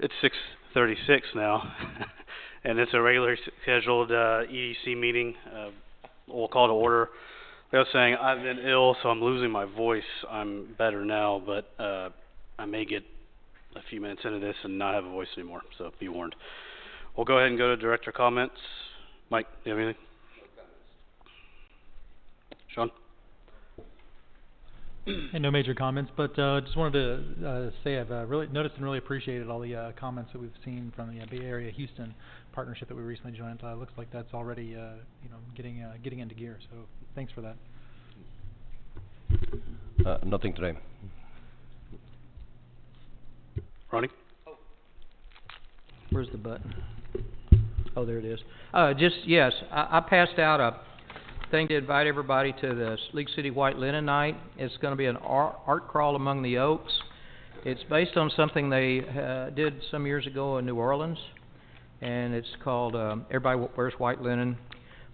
It's 6:36 now, and it's a regularly scheduled EDC meeting. We'll call to order. Like I was saying, I've been ill, so I'm losing my voice. I'm better now, but I may get a few minutes into this and not have a voice anymore, so be warned. We'll go ahead and go to director comments. Mike, do you have anything? Sean? And no major comments, but just wanted to say I've really noticed and really appreciated all the comments that we've seen from the Bay Area Houston partnership that we recently joined. Looks like that's already getting into gear. So thanks for that. Nothing today. Ronnie? Oh. Where's the button? Oh, there it is. Yes, I passed out a thing to invite everybody to the League City White Linen Night. It's going to be an art crawl among the oaks. It's based on something they did some years ago in New Orleans, and it's called Everybody Wears White Linen.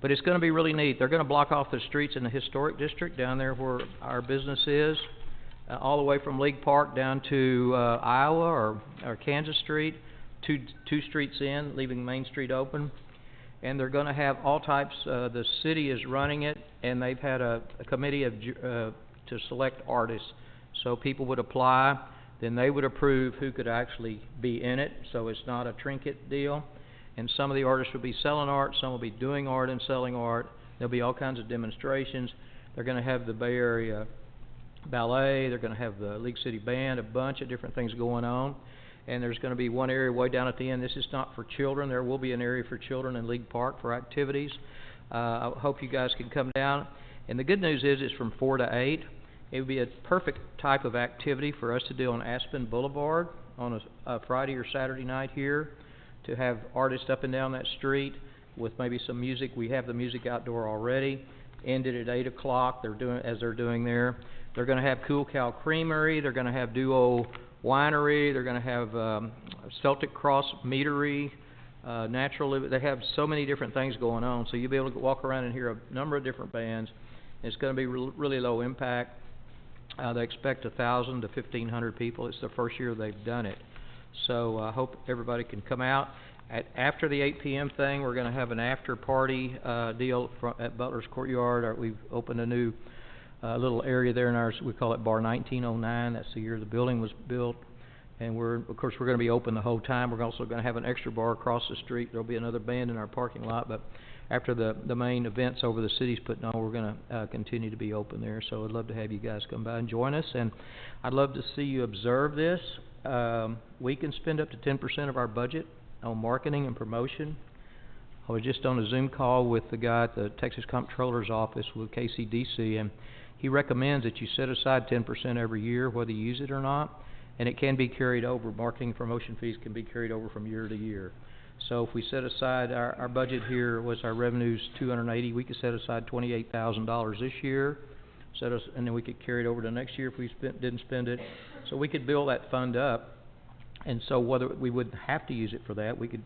But it's going to be really neat. They're going to block off the streets in the historic district down there where our business is, all the way from League Park down to Iowa or Kansas Street, two streets in, leaving Main Street open. And they're going to have all types. The city is running it, and they've had a committee to select artists. So people would apply, then they would approve who could actually be in it. So it's not a trinket deal. And some of the artists will be selling art, some will be doing art and selling art. There'll be all kinds of demonstrations. They're going to have the Bay Area Ballet. They're going to have the League City Band, a bunch of different things going on. And there's going to be one area way down at the end. This is not for children. There will be an area for children in League Park for activities. I hope you guys can come down. And the good news is it's from 4 to 8. It would be a perfect type of activity for us to do on Aspen Boulevard on a Friday or Saturday night here, to have artists up and down that street with maybe some music. We have the music outdoor already. Ended at 8 o'clock. They're doing there. They're going to have Cool Cow Creamery. They're going to have Duo Winery. They're going to have Celtic Cross Meadery, Natural. They have so many different things going on, so you'll be able to walk around and hear a number of different bands. It's going to be really low impact. They expect 1,000 to 1,500 people. It's the first year they've done it, so I hope everybody can come out. After the 8 p.m. thing, we're going to have an after party deal at Butler's Courtyard. We've opened a new little area there in ours. We call it Bar 1909. That's the year the building was built. And we're going to be open the whole time. We're also going to have an extra bar across the street. There'll be another band in our parking lot. But after the main events over the city's putting on, we're going to continue to be open there. So I'd love to have you guys come by and join us. And I'd love to see you observe this. We can spend up to 10% of our budget on marketing and promotion. I was just on a Zoom call with the guy at the Texas Comptroller's office with KCDC, and he recommends that you set aside 10% every year, whether you use it or not, and it can be carried over. Marketing and promotion fees can be carried over from year to year. So if we set aside, our budget here was our revenues $280, we could set aside $28,000 this year, and then we could carry it over to next year if we didn't spend it. So we could build that fund up, and so whether we wouldn't have to use it for that, we could,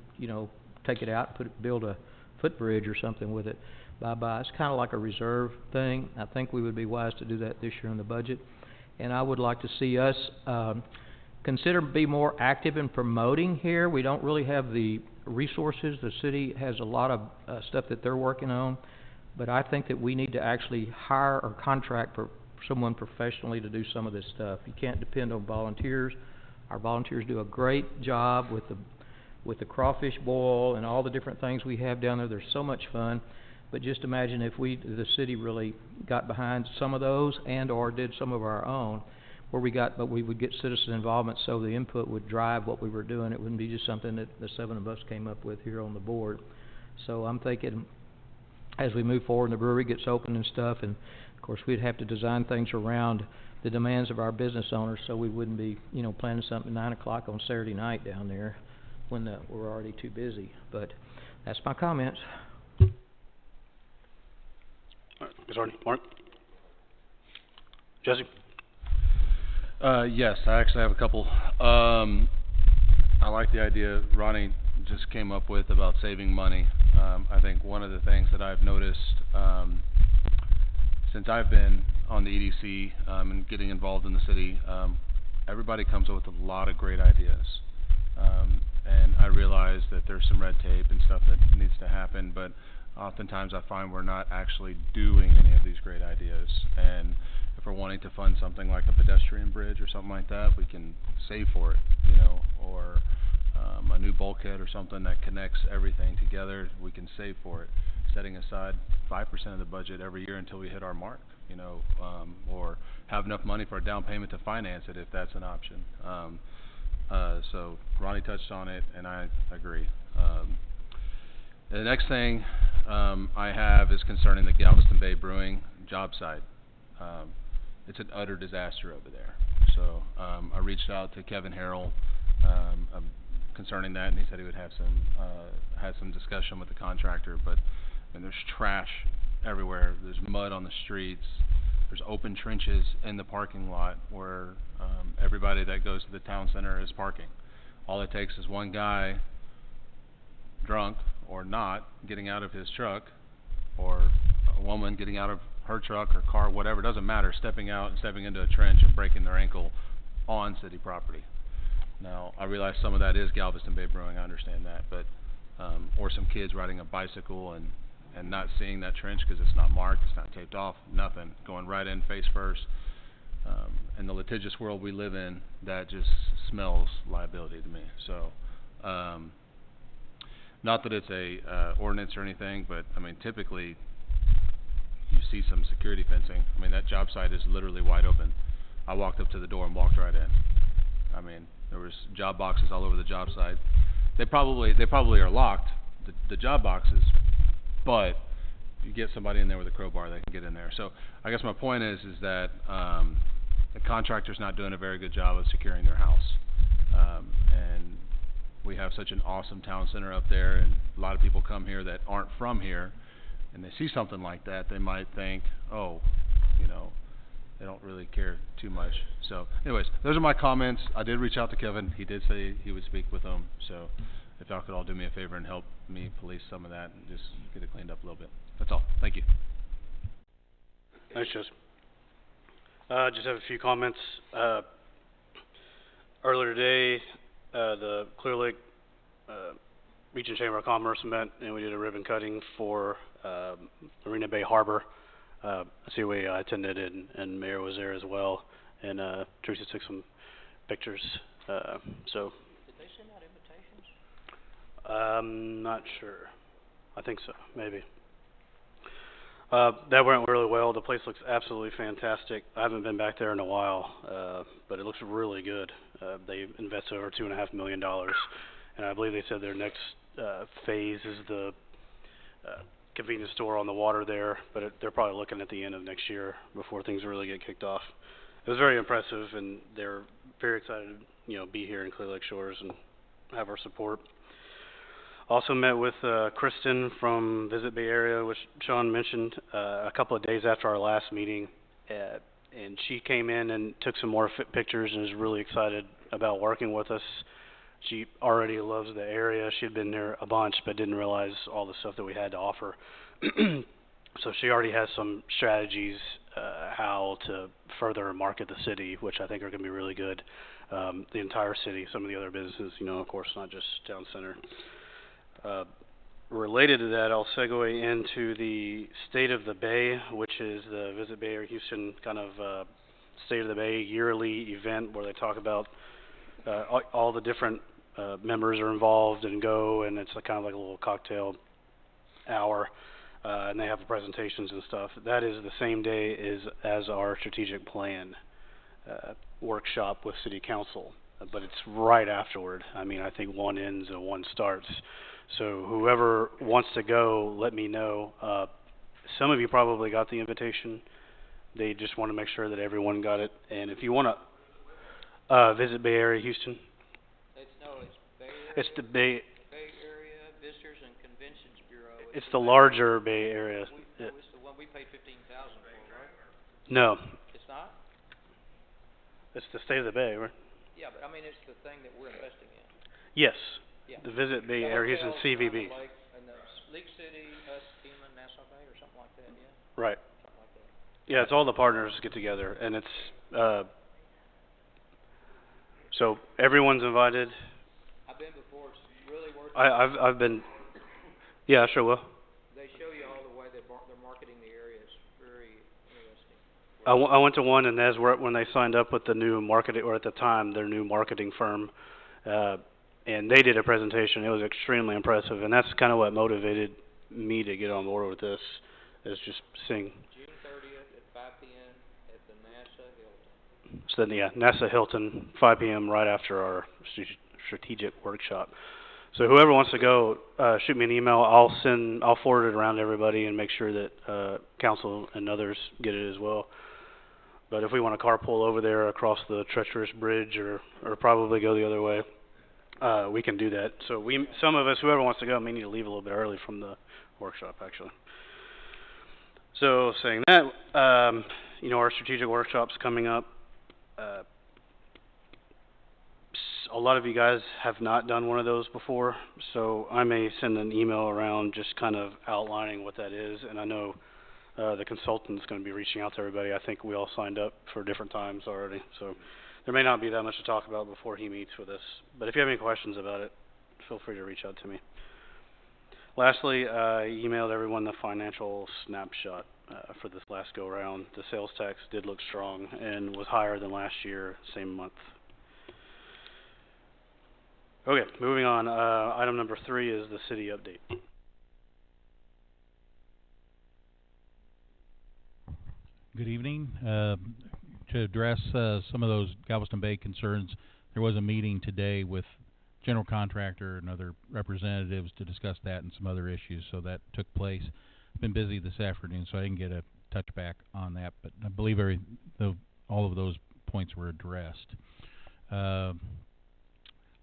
take it out and build a footbridge or something with it. It's kind of like a reserve thing. I think we would be wise to do that this year in the budget. And I would like to see us be more active in promoting here. We don't really have the resources. The city has a lot of stuff that they're working on. But I think that we need to actually hire or contract for someone professionally to do some of this stuff. You can't depend on volunteers. Our volunteers do a great job with the crawfish boil and all the different things we have down there. They're so much fun. But just imagine if the city really got behind some of those and or did some of our own, but we would get citizen involvement, so the input would drive what we were doing. It wouldn't be just something that the 7 of us came up with here on the board. So I'm thinking as we move forward and the brewery gets open and stuff, and of course we'd have to design things around the demands of our business owners, so we wouldn't be, planning something at 9 o'clock on Saturday night down there when we're already too busy. But that's my comments. Mark? Jesse? Yes, I actually have a couple. I like the idea Ronnie just came up with about saving money. I think one of the things that I've noticed since I've been on the EDC and getting involved in the city, everybody comes up with a lot of great ideas. there's some red tape and stuff that needs to happen, but oftentimes I find we're not actually doing any of these great ideas. And if we're wanting to fund something like a pedestrian bridge or something like that, we can save for it, you know, or a new bulkhead or something that connects everything together, we can save for it, setting aside 5% of the budget every year until we hit our mark, you know, or have enough money for a down payment to finance it if that's an option. So Ronnie touched on it, and I agree. The next thing I have is concerning the Galveston Bay Brewing job site. It's an utter disaster over there. So I reached out to Kevin Harrell concerning that, and he said he would have some discussion with the contractor. But there's trash everywhere. There's mud on the streets. There's open trenches in the parking lot where everybody that goes to the town center is parking. All it takes is one guy, drunk or not, getting out of his truck, or a woman getting out of her truck or car, whatever, it doesn't matter, stepping out and stepping into a trench and breaking their ankle on city property. Now, I realize some of that is Galveston Bay Brewing, I understand that, but or some kids riding a bicycle and not seeing that trench because it's not marked, it's not taped off, nothing, going right in face first. In the litigious world we live in, that just smells liability to me. So, not that it's a ordinance or anything, but I mean, typically you see some security fencing. I mean, that job site is literally wide open. I walked up to the door and walked right in. I mean, there was job boxes all over the job site. They probably are locked, the job boxes, but you get somebody in there with a crowbar, they can get in there. So I guess my point is that the contractor's not doing a very good job of securing their house. And we have such an awesome town center up there, and a lot of people come here that aren't from here, and they see something like that, they might think, oh, you know, they don't really care too much. So anyways, those are my comments. I did reach out to Kevin. He did say he would speak with them. So if y'all could all do me a favor and help me police some of that and just get it cleaned up a little bit. That's all. Thank you. Thanks, Joseph. Just have a few comments. Earlier today, the Clear Lake Region Chamber of Commerce met, and we did a ribbon cutting for Marina Bay Harbor. COA attended, and Mayor was there as well, and Teresa took some pictures. So. Did they send out invitations? Not sure. I think so, maybe. That went really well. The place looks absolutely fantastic. I haven't been back there in a while, but it looks really good. They invested over $2.5 million, and I believe they said their next phase is the convenience store on the water there, but they're probably looking at the end of next year before things really get kicked off. It was very impressive, and they're very excited to, you know, be here in Clear Lake Shores and have our support. Also met with Kristen from Visit Bay Area, which Sean mentioned, a couple of days after our last meeting, and she came in and took some more pictures and is really excited about working with us. She already loves the area. She had been there a bunch but didn't realize all the stuff that we had to offer. So she already has some strategies how to further market the city, which I think are going to be really good. The entire city, some of the other businesses, you know, of course, not just town center. Related to that, I'll segue into the State of the Bay, which is the Visit Bay Area Houston kind of State of the Bay yearly event where they talk about all the different members are involved and go, and it's kind of like a little cocktail hour, and they have the presentations and stuff. That is the same day as our strategic plan workshop with City Council, but it's right afterward. I mean, I think one ends and one starts. So whoever wants to go, let me know. Some of you probably got the invitation. They just want to make sure that everyone got it. And if you want to visit Bay Area Houston. It's Bay Area. It's the Bay Area Visitors and Conventions Bureau. It's the larger Bay Area. It's the one we paid $15,000 for, right? No. It's not? It's the State of the Bay, right? Yeah, but I mean, it's the thing that we're investing in. Yes. Yeah. The Visit Bay Area Houston CVB. And the League City, us, FEMA, Nassau Bay, or something like that, yeah? Right. Something like that. Yeah, it's all the partners get together, and it's so everyone's invited. I've been before. It's really worth it. I've been. Yeah, I sure will. They show you all the way they're marketing the area. It's very interesting. I went to one, and that's where when they signed up with the new marketing, or at the time their new marketing firm, and they did a presentation. It was extremely impressive, and that's kind of what motivated me to get on board with this, is just seeing. June 30th at 5 p.m. at the NASA Hilton. So then, yeah, NASA Hilton, 5 p.m. right after our strategic workshop. So whoever wants to go, shoot me an email. I'll forward it around to everybody and make sure that council and others get it as well. But if we want to carpool over there across the treacherous bridge, or probably go the other way, we can do that. So some of us, whoever wants to go, may need to leave a little bit early from the workshop, actually. So saying that, our strategic workshop's coming up. A lot of you guys have not done one of those before, so I may send an email around just kind of outlining what that is. And I know the consultant's going to be reaching out to everybody. I think we all signed up for different times already, so there may not be that much to talk about before he meets with us. But if you have any questions about it, feel free to reach out to me. Lastly, I emailed everyone the financial snapshot for this last go-round. The sales tax did look strong and was higher than last year, same month. Okay, moving on. Item number 3 is the city update. Good evening. To address some of those Galveston Bay concerns, there was a meeting today with general contractor and other representatives to discuss that and some other issues, so that took place. I've been busy this afternoon, so I didn't get a touch back on that, but I believe all of those points were addressed.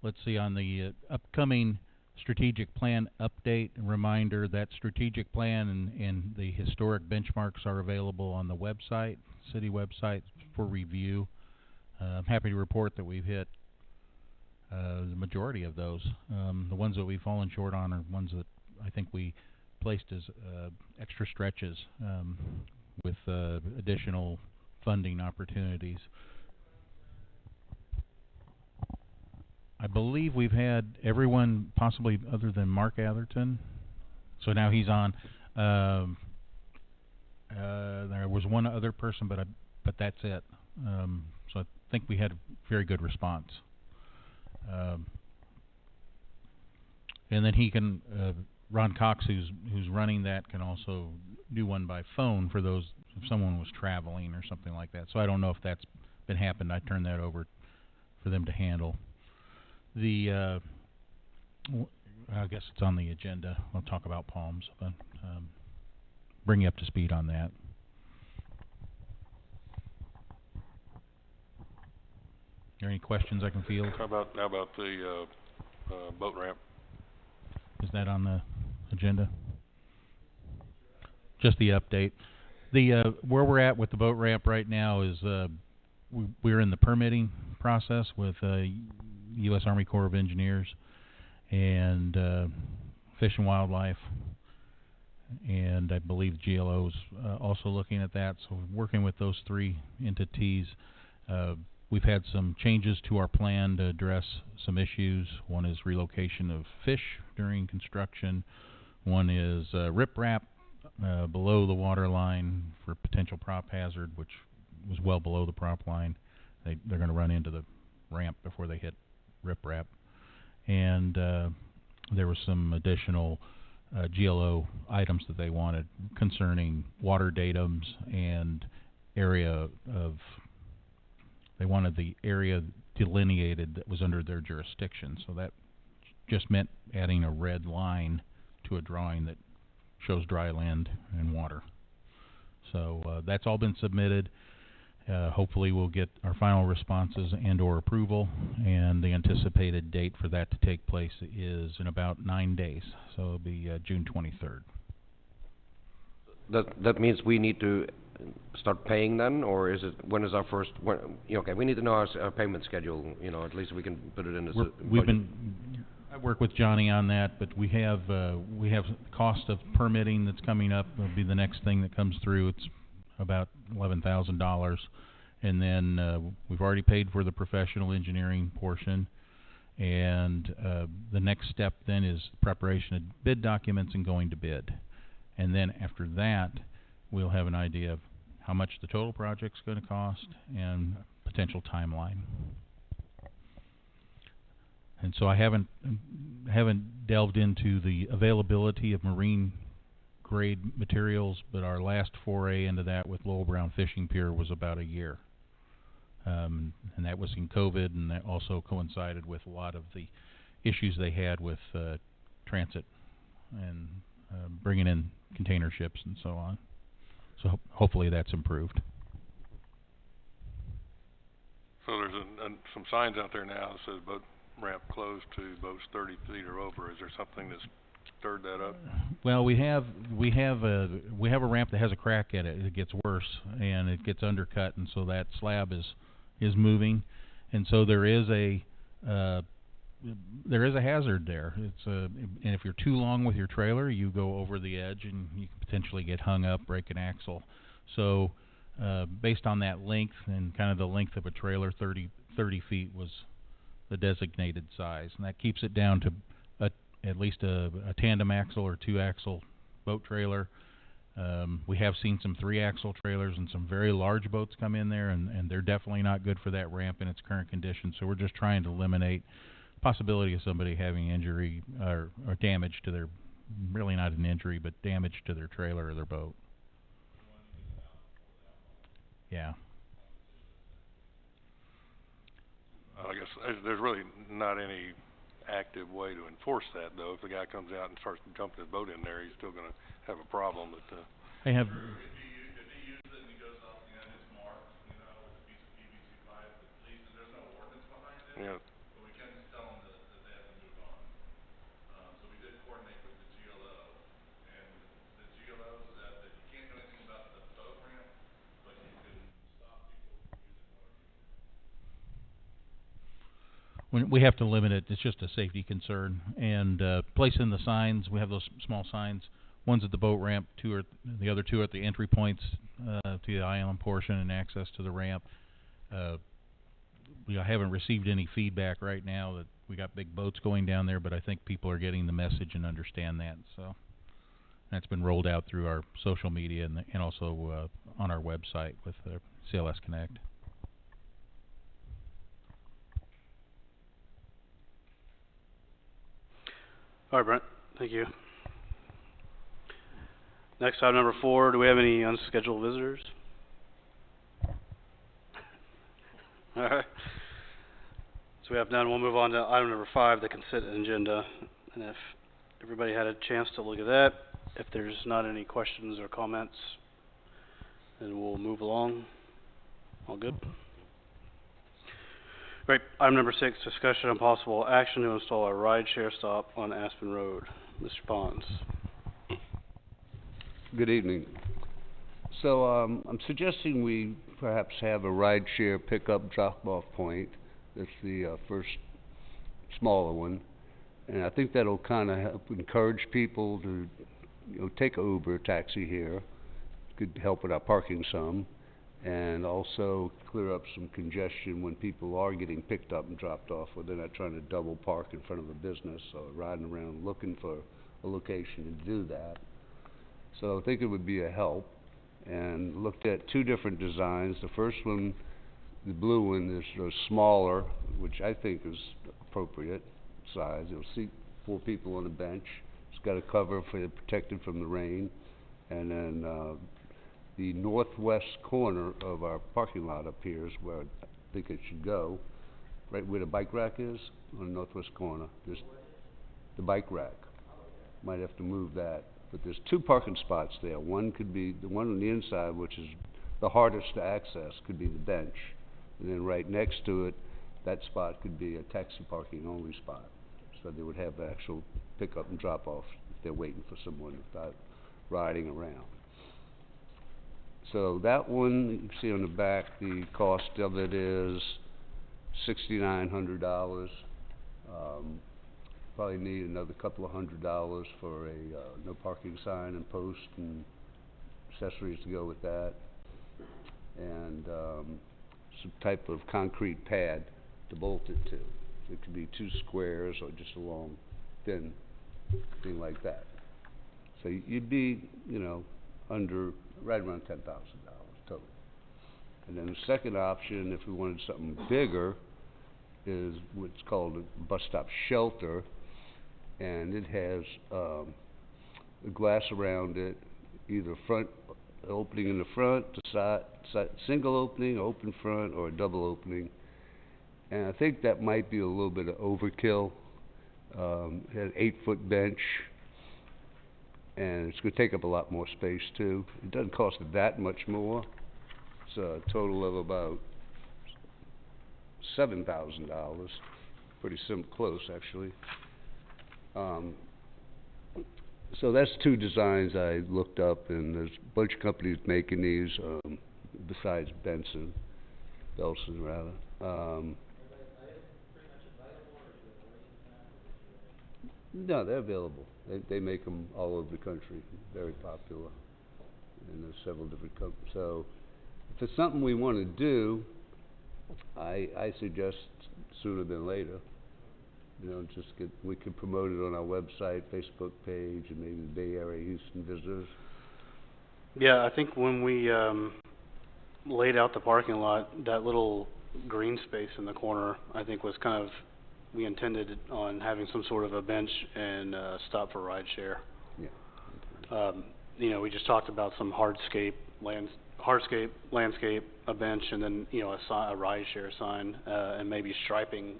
Let's see, on the upcoming strategic plan update, a reminder that strategic plan and the historic benchmarks are available on the website, city website, for review. I'm happy to report that we've hit the majority of those. The ones that we've fallen short on are ones that I think we placed as extra stretches with additional funding opportunities. I believe we've had everyone, possibly other than Mark Atherton. So now he's on. There was one other person, but that's it. So I think we had a very good response. And then he can, Ron Cox, who's running that, can also do one by phone for those if someone was traveling or something like that. So I don't know if that's been happened. I turned that over for them to handle. I guess it's on the agenda. I'll talk about Palms, but bring you up to speed on that. Are there any questions I can field? How about the boat ramp? Is that on the agenda? Just the update. Where we're at with the boat ramp right now is we're in the permitting process with U.S. Army Corps of Engineers and Fish and Wildlife, and I believe GLO's also looking at that. So we're working with those 3 entities. We've had some changes to our plan to address some issues. One is relocation of fish during construction. One is riprap below the water line for potential prop hazard, which was well below the prop line. They're going to run into the ramp before they hit riprap. And there was some additional GLO items that they wanted concerning water datums and they wanted the area delineated that was under their jurisdiction. So that just meant adding a red line to a drawing that shows dry land and water. So that's all been submitted. Hopefully we'll get our final responses and or approval, and the anticipated date for that to take place is in about 9 days. So it'll be June 23rd. That means we need to start paying then, or is it, when is our first, okay, we need to know our payment schedule, at least we can put it in as I work with Johnny on that, but we have cost of permitting that's coming up. Will be the next thing that comes through. It's about $11,000, and then we've already paid for the professional engineering portion, And the next step then is preparation of bid documents and going to bid. And then after that, we'll have an idea of how much the total project's going to cost and potential timeline. And so I haven't delved into the availability of marine grade materials, but our last foray into that with Lowell Brown Fishing Pier was about a year. And that was in COVID, and that also coincided with a lot of the issues they had with transit and bringing in container ships and so on. So hopefully that's improved. So there's some signs out there now that says boat ramp closed to boats 30 feet or over. Is there something that's stirred that up? Well, we have a ramp that has a crack in it. It gets worse and it gets undercut, and so that slab is moving, and so there is a hazard there. And if you're too long with your trailer, you go over the edge and you can potentially get hung up, break an axle. So based on that length and kind of the length of a trailer, 30 feet was the designated size, and that keeps it down to at least a tandem axle or 2-axle boat trailer. We have seen some 3-axle trailers and some very large boats come in there, and they're definitely not good for that ramp in its current condition. So we're just trying to eliminate possibility of somebody having injury or damage to their, really not an injury, but damage to their trailer or their boat. Yeah. I guess there's really not any active way to enforce that, though. If the guy comes out and starts dumping his boat in there, he's still going to have a problem. But I have. Yeah. We have to limit it. It's just a safety concern. And placing the signs, we have those small signs. One's at the boat ramp, the other two are at the entry points to the island portion and access to the ramp. We haven't received any feedback right now that we got big boats going down there, but I think people are getting the message and understand that. So that's been rolled out through our social media and also on our website with CLS Connect. All right, Brent. Thank you. Next, item number 4. Do we have any unscheduled visitors? All right. So we have none. We'll move on to item number 5, the consent agenda. And if everybody had a chance to look at that, if there's not any questions or comments, then we'll move along. All good? Great. Item number 6, discussion on possible action to install a ride-share stop on Aspen Road. Mr. Pons. Good evening. So I'm suggesting we perhaps have a ride-share pickup drop-off point. That's the first smaller one, and I think that'll kind of help encourage people to, take an Uber taxi here. Could help with our parking some, and also clear up some congestion when people are getting picked up and dropped off, where they're not trying to double park in front of a business or riding around looking for a location to do that. So I think it would be a help, and looked at 2 different designs. The first one, the blue one, is smaller, which I think is appropriate size. It'll seat 4 people on a bench. It's got a cover for protected from the rain, and then the northwest corner of our parking lot up here is where I think it should go, right where the bike rack is, on the northwest corner. There's the bike rack. Might have to move that. But there's 2 parking spots there. One could be the one on the inside, which is the hardest to access, could be the bench. And then right next to it, that spot could be a taxi parking only spot. So they would have actual pickup and drop off if they're waiting for someone without riding around. So that one, you can see on the back, the cost of it is $6,900. Probably need another couple of $100 for a no parking sign and post and accessories to go with that, and some type of concrete pad to bolt it to. It could be 2 squares or just a long, thin thing like that. So you'd be, you know, under, right around $10,000 total. And then the second option, if we wanted something bigger, is what's called a bus stop shelter, and it has the glass around it, either front opening in the front, the side single opening, open front, or a double opening. And I think that might be a little bit of overkill. It had an 8-foot bench, and it's going to take up a lot more space too. It doesn't cost that much more. It's a total of about $7,000. Pretty close, actually. So that's 2 designs I looked up, and there's a bunch of companies making these, besides Belson rather. No, they're available. They make them all over the country, very popular, and there's several different companies. So if it's something we want to do, I suggest sooner than later. You know, we could promote it on our website, Facebook page, and maybe the Bay Area Houston visitors. Yeah, I think when we laid out the parking lot, that little green space in the corner, I think was kind of, we intended on having some sort of a bench and stop for ride share. Yeah. You know, we just talked about some hardscape, landscape, a bench, and then, you know, a ride share sign, and maybe striping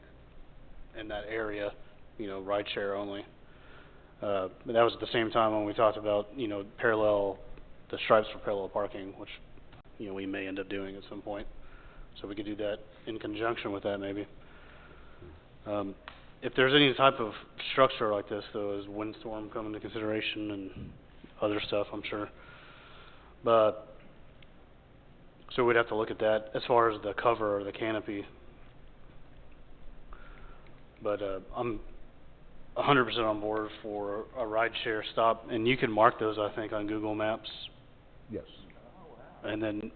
in that area, you know, ride share only. But that was at the same time when we talked about, you know, the stripes for parallel parking, which, you know, we may end up doing at some point. So we could do that in conjunction with that, maybe. If there's any type of structure like this, though, is windstorm come into consideration and other stuff, I'm sure. But so we'd have to look at that as far as the cover or the canopy. But I'm 100% on board for a ride share stop, and you can mark those, I think, on Google Maps. Yes. And then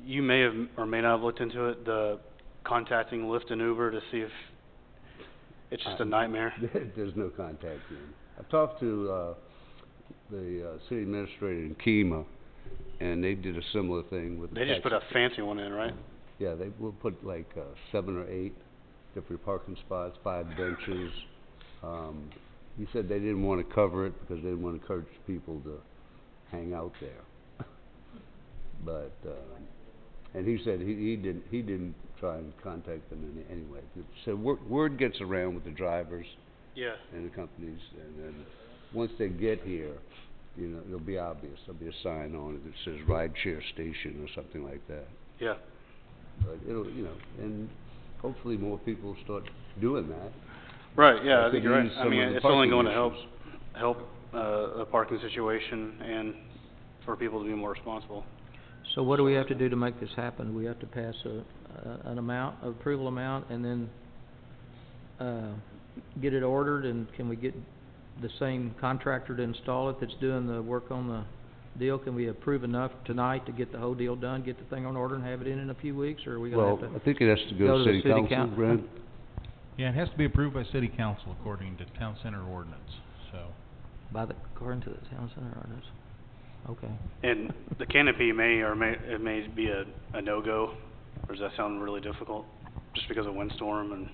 you may have or may not have looked into it, the contacting Lyft and Uber to see if it's just a nightmare. There's no contact in. I've talked to the city administrator in Kemah, and they did a similar thing with the They just put a fancy one in, right? Yeah, they will put like 7 or 8 different parking spots, 5 benches. He said they didn't want to cover it because they didn't want to encourage people to hang out there. But and he said he didn't try and contact them in any way. So word gets around with the drivers, Yeah. and the companies, and then once they get here, you know, it'll be obvious. There'll be a sign on it that says ride share station or something like that. Yeah. But it'll, you know, and hopefully more people start doing that. Right, yeah, I That think could you're right. ease I some mean, of the it's only parking going to issues. help the parking situation and for people to be more responsible. So what do we have to do to make this happen? We have to pass an approval amount, and then get it ordered, and can we get the same contractor to install it that's doing the work on the deal? Can we approve enough tonight to get the whole deal done, get the thing on order, and have it in a few weeks, or are we gonna Well, have to? I think it has to go to the city council, Brent. Yeah, it has to be approved by city council according to town center ordinance, so. According to the town center ordinance? Okay. And the canopy may be a no-go, or does that sound really difficult, just because of windstorm and?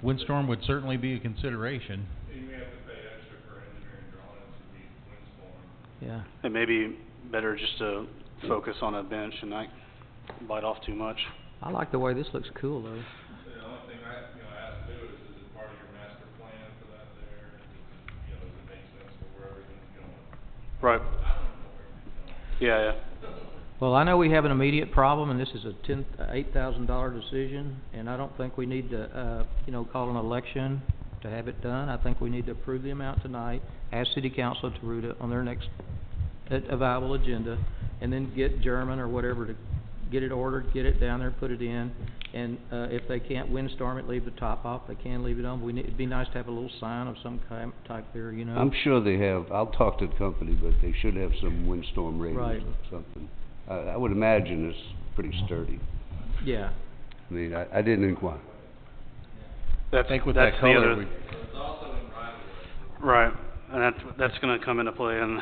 Windstorm would certainly be a consideration. You may have to pay extra for engineering drawings to meet windstorm. Yeah. It may be better just to focus on a bench and not bite off too much. I like the way this looks cool, though. The only thing I asked to do is it part of your master plan for that there? Does it make sense for where everything's going? Right. I don't know where everything's going. Yeah. Well, I know we have an immediate problem, and this is a $8,000 decision, and I don't think we need to, call an election to have it done. I think we need to approve the amount tonight, ask city council to root it on their next available agenda, and then get German or whatever to get it ordered, get it down there, put it in, and if they can't windstorm it, leave the top off. They can leave it on. It'd be nice to have a little sign of some type there, you know. I'm sure they have. I'll talk to the company, but they should have some windstorm ratings Right. or something. I would imagine it's pretty sturdy. Yeah. I mean, I didn't inquire. That's, I think with that's that the color, other, right, and that's gonna come into play in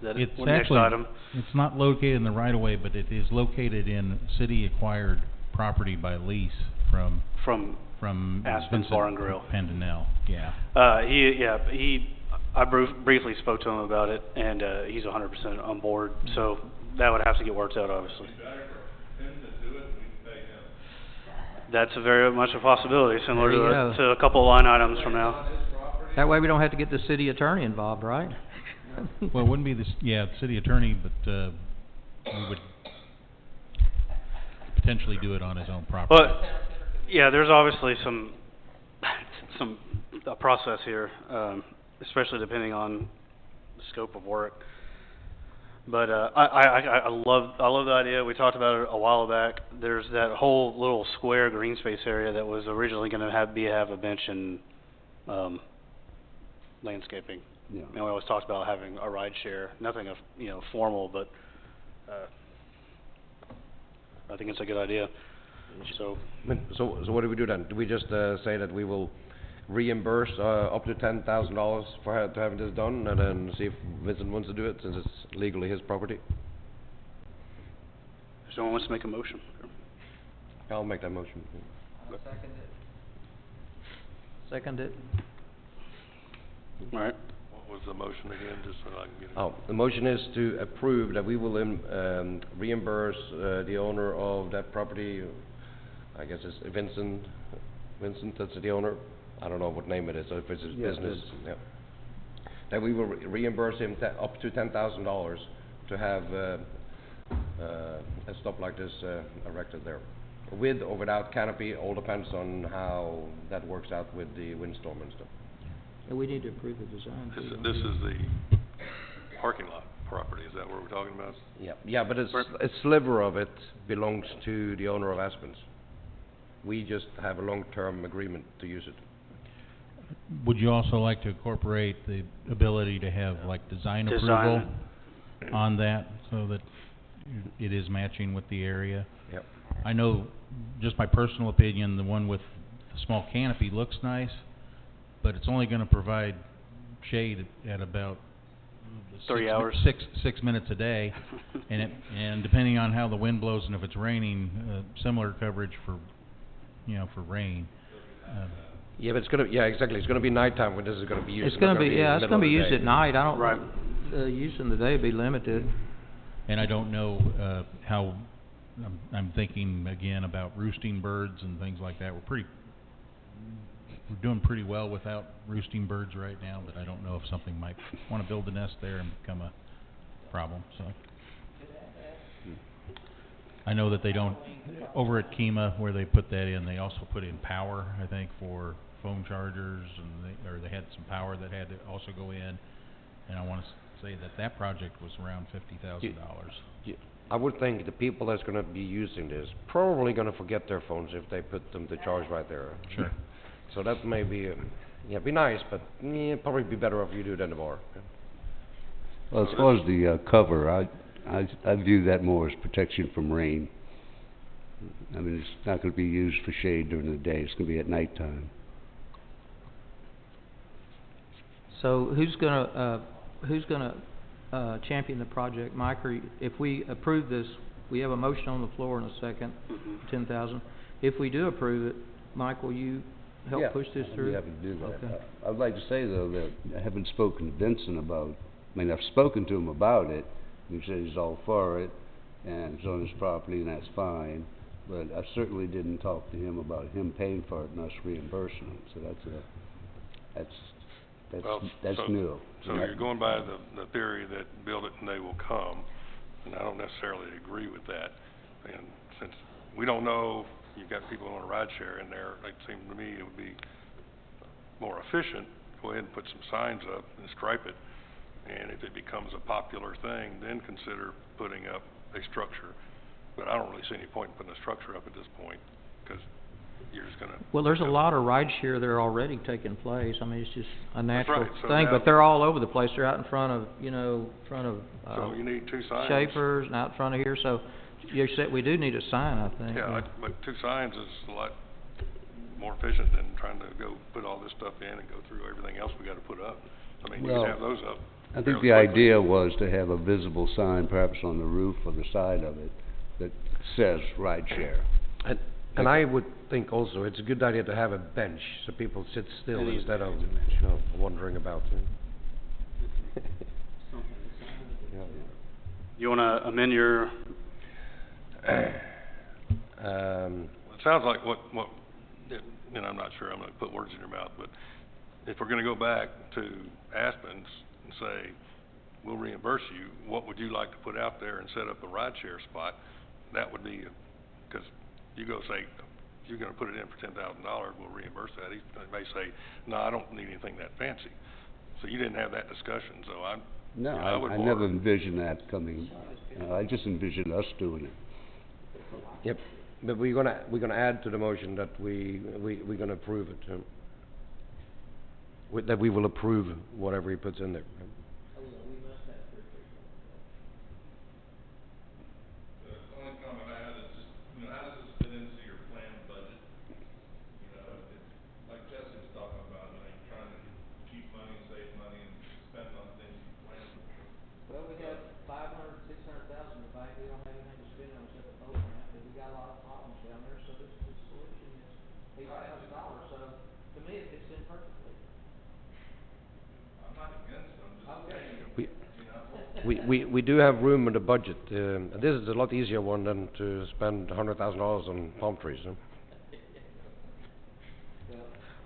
that It's next actually, item. it's not located in the right of way, but it is located in city-acquired property by lease from From Aspen's Vincent Bar and Grill. Pendinel, yeah. I briefly spoke to him about it, and he's 100% on board. So that would have to get worked out, obviously. That's very much a possibility, similar There you go. to a couple of line items from now. That way we don't have to get the city attorney involved, right? Well, it wouldn't be the city attorney, but we would potentially do it on his own property. But yeah, there's obviously a process here, especially depending on the scope of work. But I love the idea. We talked about it a while back. There's that whole little square green space area that was originally going to have a bench and landscaping. Yeah. And we always talked about having a ride share. Nothing of formal, but I think it's a good idea. So So what do we do then? Do we just say that we will reimburse up to $10,000 for to having this done, and then see if Vincent wants to do it since it's legally his property? if someone wants to make a motion. I'll make that motion. Second it. All right. What was the motion again, just so I can get it? Oh, the motion is to approve that we will reimburse the owner of that property. I guess it's Vincent, that's the owner. I don't know what name it is, so if it's his business, yeah. That we will reimburse him up to $10,000 to have a stop like this erected there. With or without canopy, all depends on how that works out with the windstorm and stuff. And we need to approve the design. too, don't This we? is the parking lot property, is that what we're talking about? Yeah, but a sliver of it belongs to the owner of Aspen's. We just have a long-term agreement to use it. Would you also like to incorporate the ability to have like design approval on that, so that it is matching with the area? Yep. I know, just my personal opinion, the one with the small canopy looks nice, but it's only gonna provide shade at about 3 hours. six minutes a day, and depending on how the wind blows and if it's raining, similar coverage for rain. Yeah, but exactly. It's gonna be nighttime when this is gonna be used. It's gonna be, it's gonna be used at night. I don't, Right. Use in the day would be limited. And I don't know how, I'm thinking again about roosting birds and things like that. We're doing pretty well without roosting birds right now, but I don't know if something might want to build a nest there and become a problem, so. I know that they don't, over at Kema where they put that in, they also put in power, I think, for phone chargers, and they had some power that had to also go in, and I want to say that project was around $50,000. I would think the people that's gonna be using this probably gonna forget their phones if they put them to charge right there. Sure. So that may be, be nice, but probably be better if you do it in the bar. Well, as far as the cover, I view that more as protection from rain. I mean, it's not gonna be used for shade during the day, it's gonna be at nighttime. So who's gonna champion the project? Mike, or if we approve this, we have a motion on the floor in a second, 10,000. If we do approve it, Mike, will you help push this through? I'd be happy to do that. Okay. I'd like to say, though, that I haven't spoken to Vincent about, I've spoken to him about it, and he said he's all for it, and it's on his property, and that's fine, but I certainly didn't talk to him about him paying for it and us reimbursing him, so that's new. So you're going by the theory that build it and they will come, and I don't necessarily agree with that. And since we don't know, you've got people on a ride share in there, it seemed to me it would be more efficient, go ahead and put some signs up and stripe it, and if it becomes a popular thing, then consider putting up a structure. But I don't really see any point in putting a structure up at this point, because you're just gonna... Well, there's a lot of ride share there already taking place. I mean, it's just a natural right. So thing, now- but they're all over the place. They're out in front of, So you need 2 signs. Schaefer's and out in front of here, so you said we do need a sign, I think. Yeah, but 2 signs is a lot more efficient than trying to go put all this stuff in and go through everything else we gotta put up. I mean, you Well, can have those up. I think fairly the quickly. idea was to have a visible sign, perhaps on the roof or the side of it, that says ride share. And I would think also it's a good idea to have a bench so people sit still Any instead of, wandering about. You wanna amend your, It sounds like what, and I'm not sure, I'm gonna put words in your mouth, but if we're gonna go back to Aspen's and say, we'll reimburse you, what would you like to put out there and set up a ride share spot? That would be, cause you go say, if you're gonna put it in for $10,000, we'll reimburse that. He may say, no, I don't need anything that fancy. So you didn't have that discussion, so I would I more. never envisioned that coming, I just envisioned us doing it. Yep, but we're gonna add to the motion that we're gonna approve it, that we will approve whatever he puts in there. The only comment I had is just, how does this fit into your planned budget? It's like Jesse was talking about, you're trying to keep money, save money, and spend on things you plan for. Well, we have 600,000, if we don't have anything to spend on except the boat ramp, and we got a lot of problems down there, so this solution is $8,000, so to me it fits in perfectly. I'm not against them, just Okay. saying, We do have room in the budget. This is a lot easier one than to spend $100,000 on palm trees.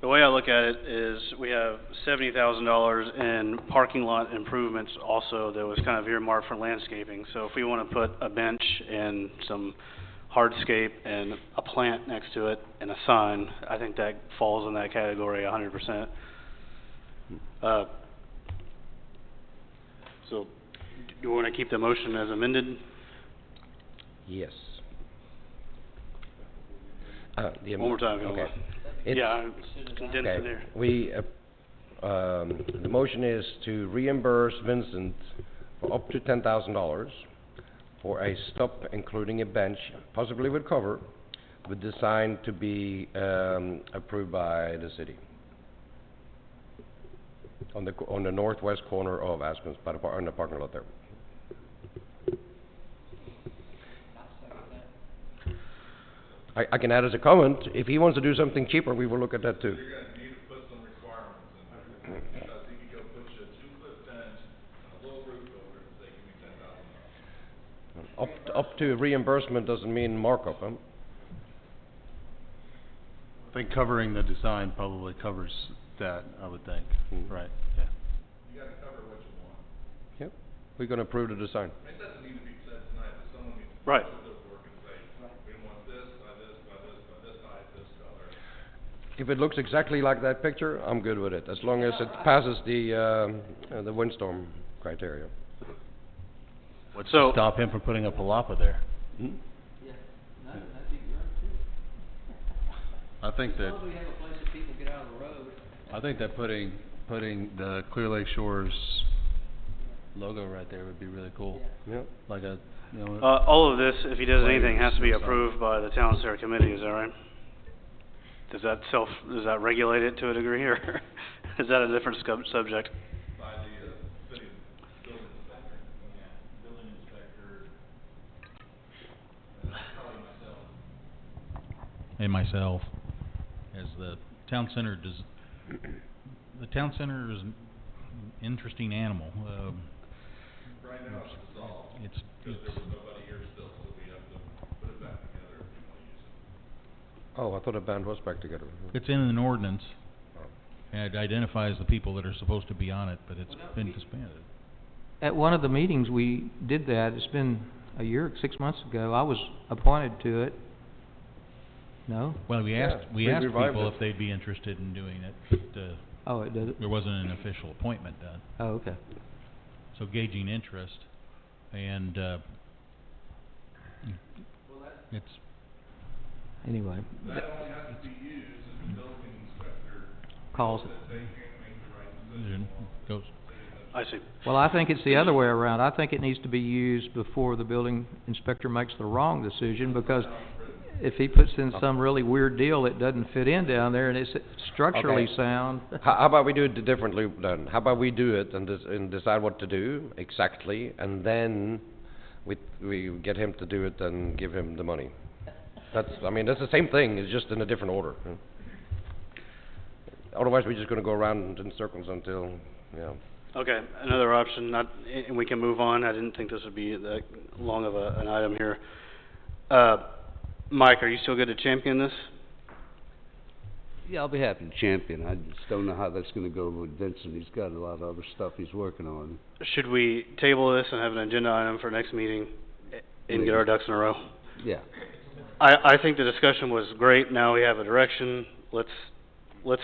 the way I look at it is we have $70,000 in parking lot improvements also that was kind of earmarked for landscaping. So if we wanna put a bench and some hardscape and a plant next to it and a sign, I think that falls in that category 100%. So, do you wanna keep the motion as amended? Yes. One more time, if you don't Okay. mind. It's- Yeah, it's condensed in there. The motion is to reimburse Vincent for up to $10,000 for a stop including a bench, possibly with cover, with design to be, approved by the city. On the northwest corner of Aspen's, on the parking lot there. I can add as a comment, if he wants to do something cheaper, we will look at that too. you're gonna need to put some requirements in there, because he could go put you a 2-foot bench and a little roof over it and say, give me $10,000. Up to reimbursement doesn't mean markup, huh? I think covering the design probably covers that, I would think, right, yeah. You gotta cover what you want. Yep, we're gonna approve the design. It doesn't need to be said tonight, but someone needs to Right. do the work and say, we want this, by this, by this, by this height, this color. If it looks exactly like that picture, I'm good with it, as long as it passes the windstorm criteria. What's So- to stop him from putting a palapa there? I think that, we have a place that people get out of the road. I think that putting the Clear Lake Shores logo right there would be really cool. Yep. Like a, All of this, if he does anything, has to be Flames or approved by the town center committee, is that right? Does that regulate it to a degree, or is that a different subject? by the, city building inspector. Yeah, building inspector, probably myself. And myself, as the town center the town center is an interesting animal. Right now it's dissolved, It's, because there was nobody here still, so we have to put it back together if we wanna use it. Oh, I thought the band was back together. it's in an ordinance, and it identifies the people that are supposed to be on it, but it's been disbanded. At one of the meetings, we did that. It's been a year, 6 months ago. I was appointed to it. No? Well, we Yeah, asked we revived people it. if they'd be interested in doing it, but, Oh, it does it? there wasn't an official appointment done. Oh, okay. So gauging interest, and, it's, Anyway. That only has to be used if the building inspector Calls that it. they can't make the right decision. it goes, I see. Well, I think it's the other way around. I think it needs to be used before the building inspector makes the wrong decision, because if he puts in some really weird deal that doesn't fit in down there and it's structurally Okay. sound. How about we do it differently then? How about we do it and decide what to do exactly, and then we get him to do it and give him the money. That's the same thing. It's just in a different order. Otherwise, we're just going to go around in circles until, Okay, another option, and we can move on. I didn't think this would be that long of an item here. Mike, are you still good to champion this? Yeah, I'll be happy to champion. I just don't know how that's gonna go with Vincent. He's got a lot of other stuff he's working on. Should we table this and have an agenda item for next meeting and get our ducks in a row? Yeah. I think the discussion was great. Now we have a direction. Let's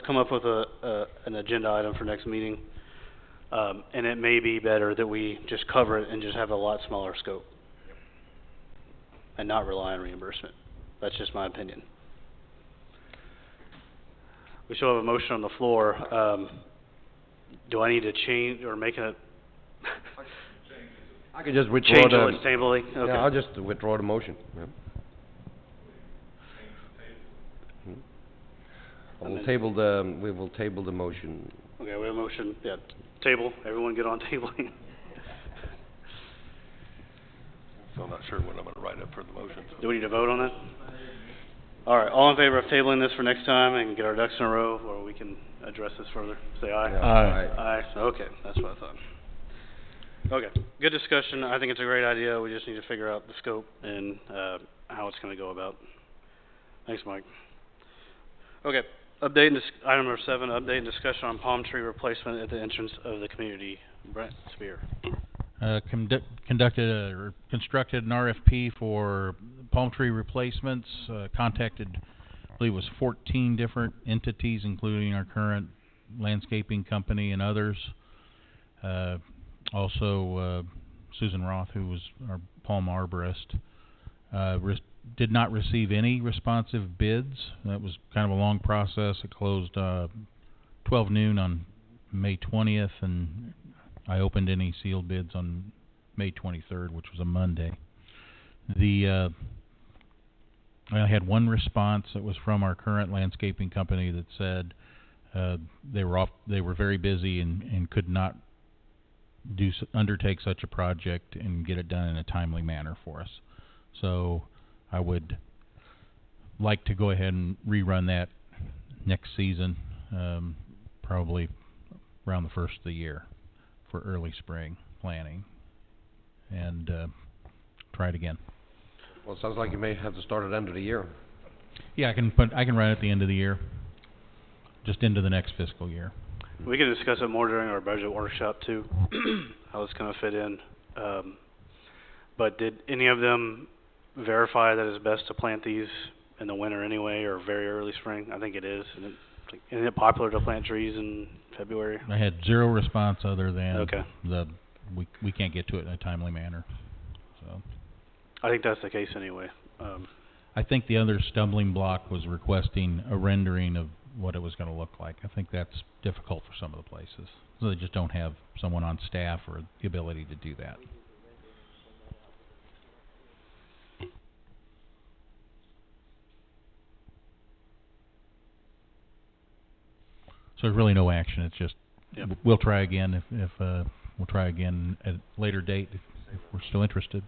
come up with an agenda item for next meeting. And it may be better that we just cover it and just have a lot smaller scope and not rely on reimbursement. That's just my opinion. We still have a motion on the floor. Do I need to change or make a I could just withdraw change the... it with tabling? Okay. Yeah, I'll just withdraw the motion. Yeah. And then- We will table the motion. Okay, we have a motion. Yeah, table. Everyone get on tabling. So I'm not sure when I'm gonna write up for the motion. Do we need to vote on that? All right, all in favor of tabling this for next time and get our ducks in a row, or we can address this further? Say aye. Yeah. Aye. Aye, okay, that's what I thought. Okay, good discussion. I think it's a great idea. We just need to figure out the scope and, how it's gonna go about. Thanks, Mike. Okay, item number 7, update and discussion on palm tree replacement at the entrance of the community. Brent Spear. Constructed an RFP for palm tree replacements, contacted, I believe it was 14 different entities, including our current landscaping company and others. Also, Susan Roth, who was our palm arborist, did not receive any responsive bids. That was kind of a long process. It closed 12 noon on May 20th, and I opened any sealed bids on May 23rd, which was a Monday. I had one response that was from our current landscaping company that said they were very busy and could not undertake such a project and get it done in a timely manner for us. So I would like to go ahead and rerun that next season, probably around the first of the year for early spring planning, and try it again. Well, it sounds like you may have to start at the end of the year. Yeah, I can run at the end of the year, just into the next fiscal year. We can discuss it more during our budget workshop too, how it's gonna fit in. But did any of them verify that it's best to plant these in the winter anyway, or very early spring? I think it is. Isn't it popular to plant trees in February? I had zero response other than Okay. we can't get to it in a timely manner. So I think that's the case anyway. I think the other stumbling block was requesting a rendering of what it was going to look like. I think that's difficult for some of the places. So they just don't have someone on staff or the ability to do that. So there's really no action. It's just Yep. we'll try again if we'll try again at a later date if we're still interested.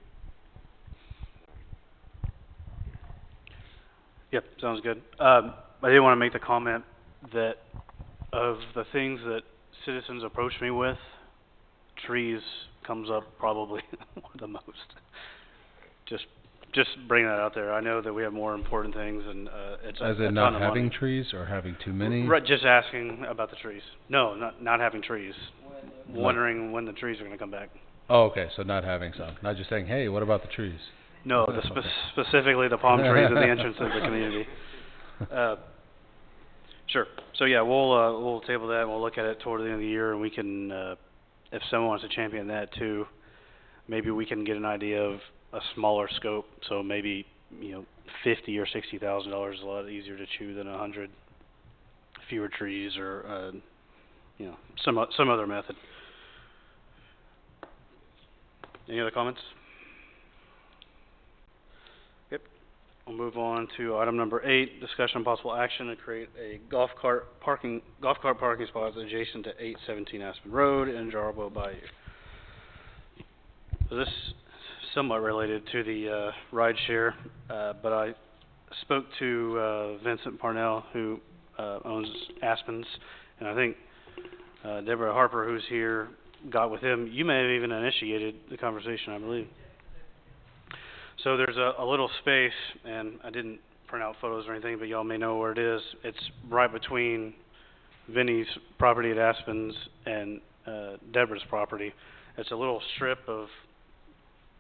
Yep, sounds good. I did want to make the comment that of the things that citizens approach me with, trees comes up probably the most. Just bring that out there. I know that we have more important things, and it's As a in ton not of having money. trees or having too many? Right, just asking about the trees. No, not having trees. Wondering when the trees are going to come back. Oh, okay, so not having some. Not just saying, hey, what about the trees? No, specifically the palm trees at the entrance of the community. Sure. So yeah, we'll table that and we'll look at it toward the end of the year, and we can, if someone wants to champion that too, maybe we can get an idea of a smaller scope. So maybe $50,000 or $60,000 is a lot easier to chew than 100. Fewer trees, or some other method. Any other comments? Yep. We'll move on to item number 8, discussion and possible action to create a golf cart parking spots adjacent to 817 Aspen Road in Jarbo Bayou. So this is somewhat related to the ride share, but I spoke to Vincent Parnell, who owns Aspen's, and I think Deborah Harper, who's here, got with him. You may have even initiated the conversation, I believe. So there's a little space, and I didn't print out photos or anything, but y'all may know where it is. It's right between Vinny's property at Aspen's and Deborah's property. It's a little strip of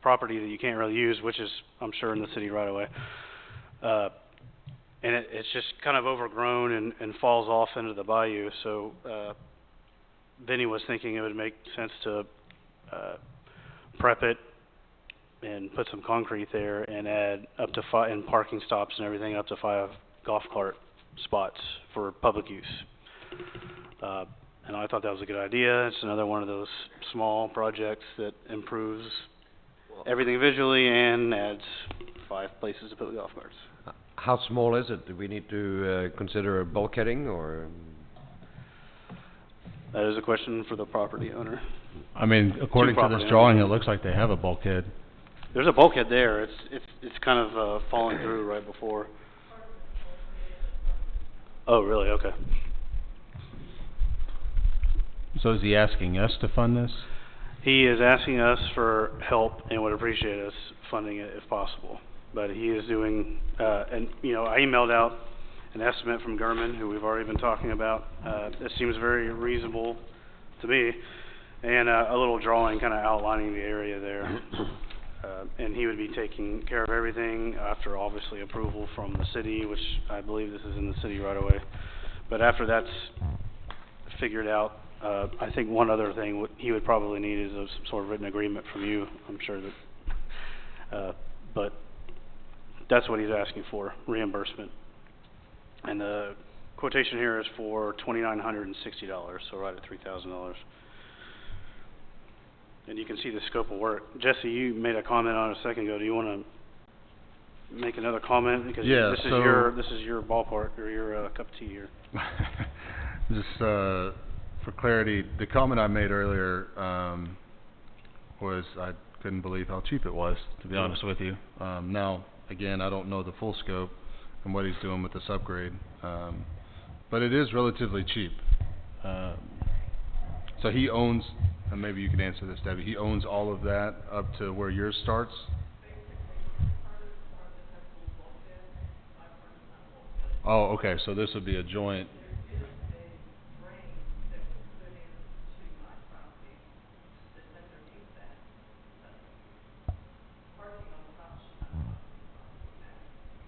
property that you can't really use, which is, I'm sure, in the city right away. And it's just kind of overgrown and falls off into the bayou. So Vinny was thinking it would make sense to prep it and put some concrete there and add up to 5, and parking stops and everything, up to 5 golf cart spots for public use. And I thought that was a good idea. It's another one of those small projects that improves everything visually and adds 5 places to put the golf carts. How small is it? Do we need to consider bulkheading, or? That is a question for the property owner. I mean, according to this drawing, it looks like they have a bulkhead. There's a bulkhead there. It's kind of falling through right before. Oh, really? Okay. So is he asking us to fund this? He is asking us for help and would appreciate us funding it if possible. But he is doing, and I emailed out an estimate from Gurman, who we've already been talking about. It seems very reasonable to me, and a little drawing kind of outlining the area there. And he would be taking care of everything after, obviously, approval from the city, which I believe this is in the city right away. But after that's figured out, I think one other thing he would probably need is some sort of written agreement from you. I'm sure that, but that's what he's asking for, reimbursement. And the quotation here is for $2,960, so right at $3,000. And you can see the scope of work. Jesse, you made a comment on it a second ago. Do you want to make another comment? Because this is your ballpark, or your cup of tea here. Just for clarity, the comment I made earlier was I couldn't believe how cheap it was, to be honest with you. Now, again, I don't know the full scope and what he's doing with this upgrade, but it is relatively cheap. So he owns, and maybe you can answer this, Debbie, he owns all of that up to where yours starts? Oh, okay, so this would be a joint.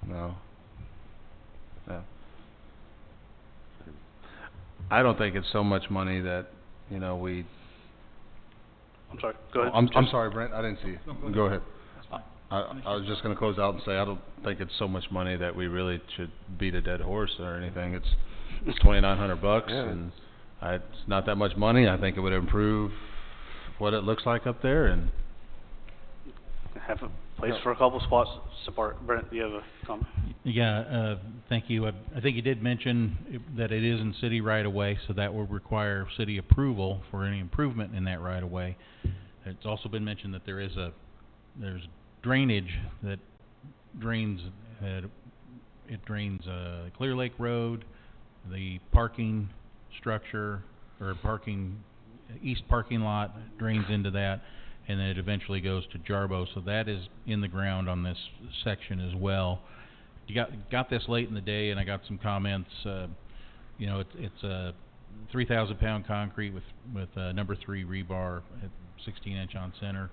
No. Yeah. I don't think it's so much money that, we... I'm sorry, go ahead. I'm sorry, Brent, I didn't see you. No, go ahead. I was just going to close out and say I don't think it's so much money that we really should beat a dead horse or anything. It's $2,900, yeah. And it's not that much money. I think it would improve what it looks like up there, and have a place for a couple spots apart. Brent, do you have a comment? Yeah, thank you. I think you did mention that it is in city right-of-way, so that will require city approval for any improvement in that right-of-way. It's also been mentioned that there's drainage that drains. It drains Clear Lake Road, the parking structure or east parking lot drains into that, and then it eventually goes to Jarbo. So that is in the ground on this section as well. You got this late in the day, and I got some comments. It's a 3,000-pound concrete with number 3 rebar at 16-inch on center.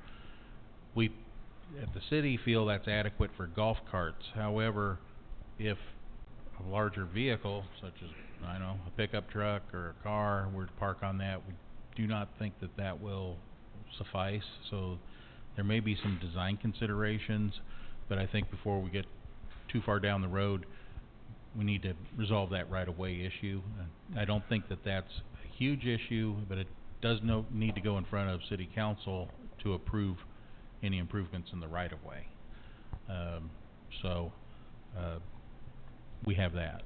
We at the city feel that's adequate for golf carts. However, if a larger vehicle, such as a pickup truck or a car, were to park on that, we do not think that will suffice. So there may be some design considerations, but I think before we get too far down the road, we need to resolve that right-of-way issue. I don't think that's a huge issue, but it does need to go in front of City Council to approve any improvements in the right-of-way. So we have that.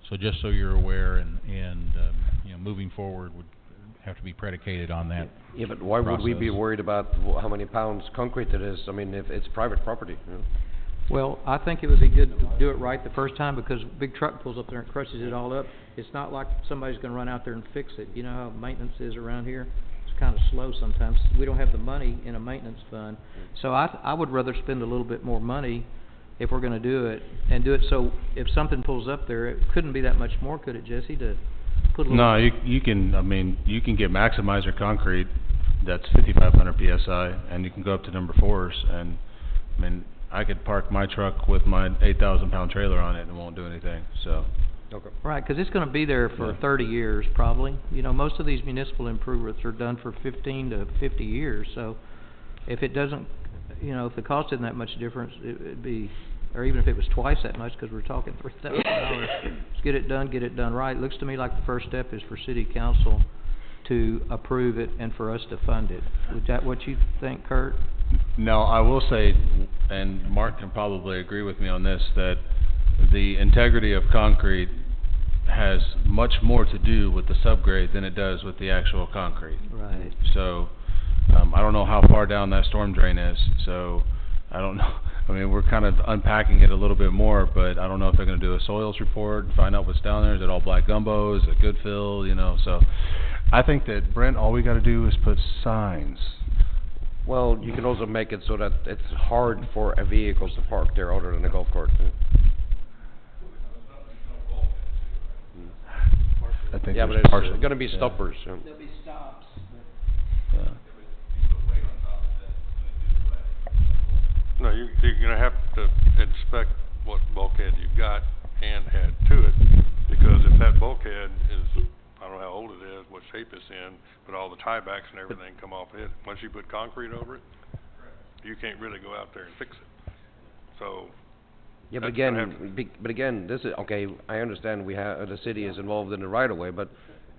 So just so you're aware, and you know, moving forward would have to be predicated on that. Yeah, but why would we be process. worried about how many pounds concrete it is? I mean, if it's private property, you know? Well, I think it would be good to do it right the first time, because a big truck pulls up there and crushes it all up. It's not like somebody's gonna run out there and fix it. You know how maintenance is around here? It's kinda slow sometimes. We don't have the money in a maintenance fund. So I would rather spend a little bit more money if we're gonna do it, and do it so if something pulls up there, it couldn't be that much more, could it, Jesse, to put a little... No, you can, I mean, you can get maximizer concrete that's 5,500 PSI, and you can go up to number 4s, and, I mean, I could park my truck with my 8,000-pound trailer on it and it won't do anything, so. Okay. Right, 'cause it's gonna be there for Yeah. 30 years, probably. You know, most of these municipal improvements are done for 15 to 50 years, so if it doesn't, you know, if the cost isn't that much difference, it'd be, or even if it was twice that much, 'cause we're talking $3,000, let's get it done right. It looks to me like the first step is for city council to approve it and for us to fund it. Is that what you think, Kurt? No, I will say, and Mark can probably agree with me on this, that the integrity of concrete has much more to do with the subgrade than it does with the actual concrete. Right. So, I don't know how far down that storm drain is, so I don't know. I mean, we're kind of unpacking it a little bit more, but I don't know if they're gonna do a soils report and find out what's down there. Is it all black gumbo? Is it good fill? You know, so I think that, Brent, all we gotta do is put signs. Well, you can also make it so that it's hard for a vehicle to park there other than a golf cart. I think Yeah, but there's it's partial. gonna be Yeah. stoppers. There'll be stops. Yeah. No, you're gonna have to inspect what bulkhead you've got and add to it, because if that bulkhead is, I don't know how old it is, what shape it's in, but all the tiebacks and everything come off it, once you put concrete over it, you can't really go out there and fix it. So, Yeah, but that's gonna have again, this is, okay, I understand the city is involved in the right of way, but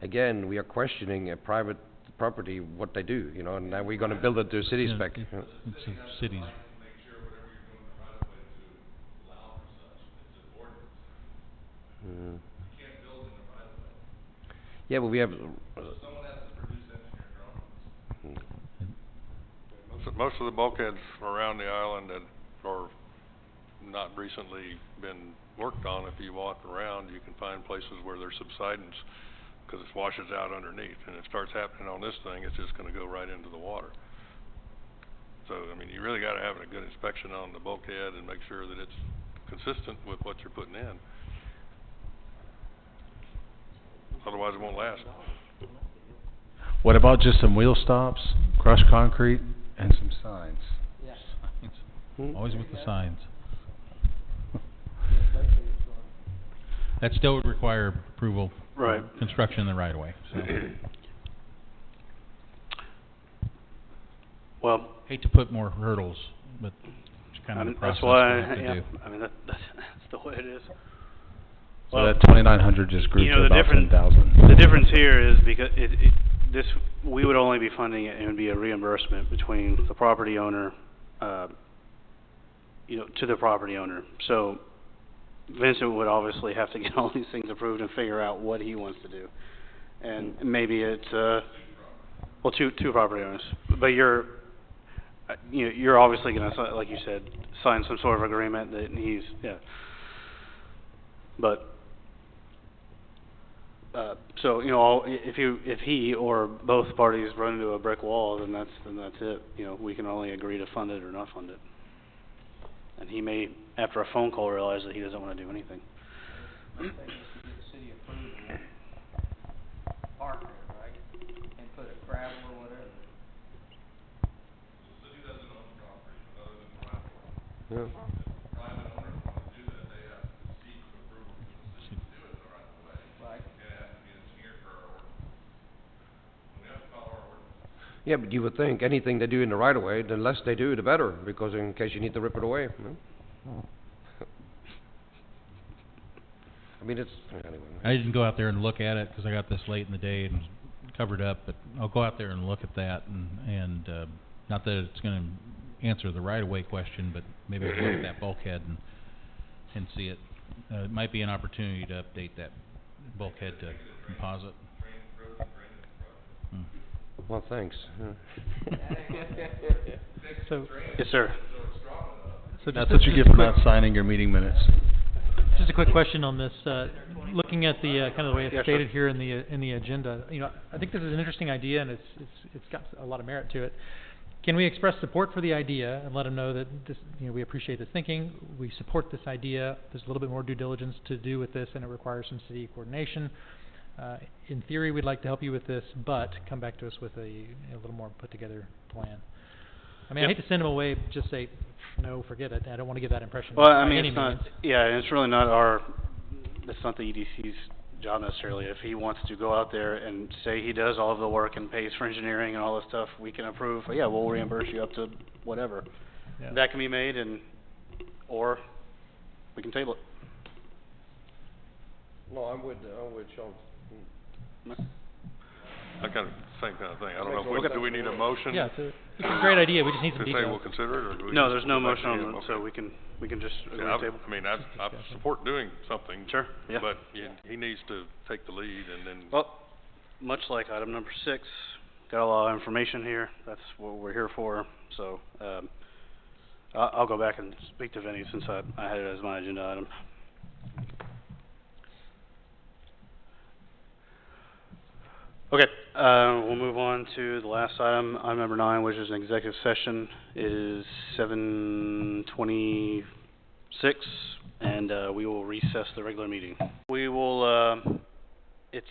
again, we are questioning a private property, what they do, you know, and now we're gonna build it to city Yeah, spec. you know. It's a city's. Mm. Yeah, but we have. most of the bulkheads around the island that are not recently been worked on, if you walk around, you can find places where there's subsidence, because it washes out underneath, and it starts happening on this thing, it's just gonna go right into the water. So, I mean, you really gotta have a good inspection on the bulkhead and make sure that it's consistent with what you're putting in. Otherwise, it won't last. What about just some wheel stops, crushed concrete, and some signs? Always with the signs. That still would require approval. Right. Construction in the right of way, so. Well, Hate to put more hurdles, but it's kind of the process that's why, we have to yeah, do. I mean, that's the way it is. So Well, that 2,900 just grew you to know, about 10,000. the difference here is because this, we would only be funding it, and it would be a reimbursement between the property owner, you know, to the property owner. So Vincent would obviously have to get all these things approved and figure out what he wants to do. And maybe it's, well, two property owners, but you're obviously gonna, like you said, sign some sort of agreement that he's, yeah. But, so, you know, if he or both parties run into a brick wall, then that's it. You know, we can only agree to fund it or not fund it. And he may, after a phone call, realize that he doesn't wanna do anything. Park there, right? And put a gravel or whatever. Yeah. Yeah, but you would think anything they do in the right of way, the less they do, the better, because in case you need to rip it away, you know? I mean, it's, anyway. I didn't go out there and look at it, 'cause I got this late in the day and it was covered up, but I'll go out there and look at that, and not that it's gonna answer the right-of-way question, but maybe I'll look at that bulkhead and and see it. It might be an opportunity to update that bulkhead to composite. Well, thanks. So, Yes, sir. so That's just what you just get a for quick- not signing your meeting minutes. Just a quick question on this, looking at the, kind of the way it's Yeah, sure. stated here in the agenda, you know, I think this is an interesting idea and it's got a lot of merit to it. Can we express support for the idea and let them know that this, you know, we appreciate this thinking, we support this idea, there's a little bit more due diligence to do with this and it requires some city coordination. In theory, we'd like to help you with this, but come back to us with a little more put together plan. I mean, I Yep. hate to send them away, just say, no, forget it, I don't want to give that impression Well, I by mean, any it's not, means. yeah, and it's really not it's not the EDC's job necessarily. If he wants to go out there and say he does all of the work and pays for engineering and all this stuff, we can approve, yeah, we'll reimburse you up to whatever. Yeah. That can be made or we can table it. No, I'm with Sean. I kind of, same kind of thing. I don't know, Okay. do we need a motion? Yeah, it's a great idea, we just need some To say we'll details. consider it, or do we No, just there's no go back motion to on him? it, so Okay. we can just agree Yeah, to table. I mean, I support doing something. Sure, yeah. But he needs to take the lead and then. Well, much like item number 6, got a lot of information here, that's what we're here for, so, I'll go back and speak to Vinnie since I had it as my agenda item. Okay, we'll move on to the last item number 9, which is an executive session. It is 7:26, and we will recess the regular meeting. We will, it's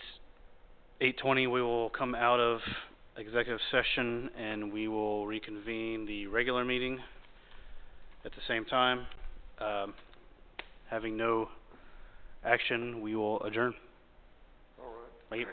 8:20, we will come out of executive session, and we will reconvene the regular meeting at the same time. Having no action, we will adjourn. All right. Thank you.